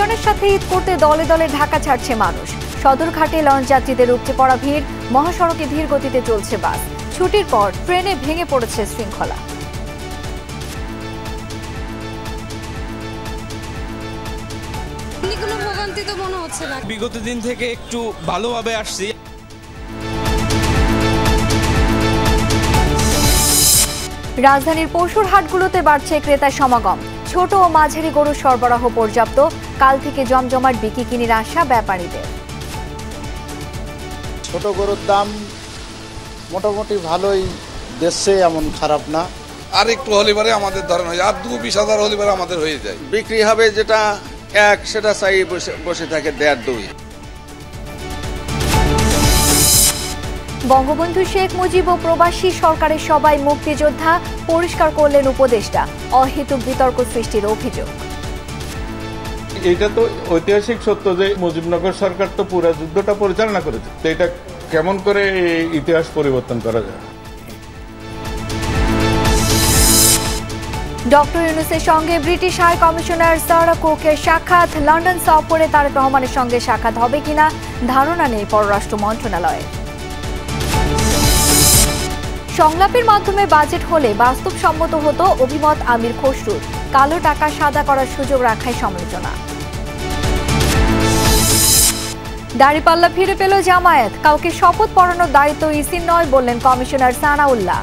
লোকজনের সাথে ঈদ করতে দলে দলে ঢাকা ছাড়ছে মানুষ। সদরঘাটে লঞ্চ যাত্রীদের উপচে পড়া ভিড়, মহাসড়কে ধীর গতিতে চলছে বাস। ছুটির পর ট্রেনে ভেঙে পড়েছে শৃঙ্খলা। বিগত দিন থেকে একটু ভালোভাবে আসছি। রাজধানীর পশুর হাটগুলোতে বাড়ছে ক্রেতার সমাগম। ছোট ও মাঝারি গরুর সরবরাহ পর্যাপ্ত। কাল থেকে জমজমাট বিক্রি কিনির আশা ব্যাপারীদের। ছোট গরুর দাম মোটামুটি ভালোই দেশে, এমন খারাপ না। আর একটু হলিবারে আমাদের ধরেন হয়, আর 20,000 হলিবারে আমাদের হয়ে যায়। বিক্রি হবে যেটা এক, সেটা চাই বসে থাকে 1.5-2। বঙ্গবন্ধু শেখ মুজিব ও প্রবাসী সরকারের সবাই মুক্তিযোদ্ধা, পরিষ্কার করলেন উপদেষ্টা। অহেতুক বিতর্ক সৃষ্টির অভিযোগ। এটা তো ঐতিহাসিক সত্য যে মুজিবনগর সরকার তো পুরো যুদ্ধটা পরিচালনা করেছে, তো এটা কেমন করে ইতিহাস পরিবর্তন করা যায়? ডক্টর ইউনূসের সঙ্গে ব্রিটিশ হাই কমিশনার সারা কুকের সাক্ষাৎ। লন্ডন সফরে তারেক রহমানের সঙ্গে সাক্ষাৎ হবে কিনা ধারণা নেই পররাষ্ট্র মন্ত্রণালয়ের। সংলাপের মাধ্যমে বাজেট হলে বাস্তবসম্মত হতো অভিমত আমির খসরুর। কালো টাকা সাদা করার সুযোগ রাখায় সমালোচনা। দাঁড়িপাল্লা ফিরে পেল জামায়াত। কাউকে শপথ পড়ানোর দায়িত্ব ইসির নয় বললেন কমিশনার সানাউল্লাহ।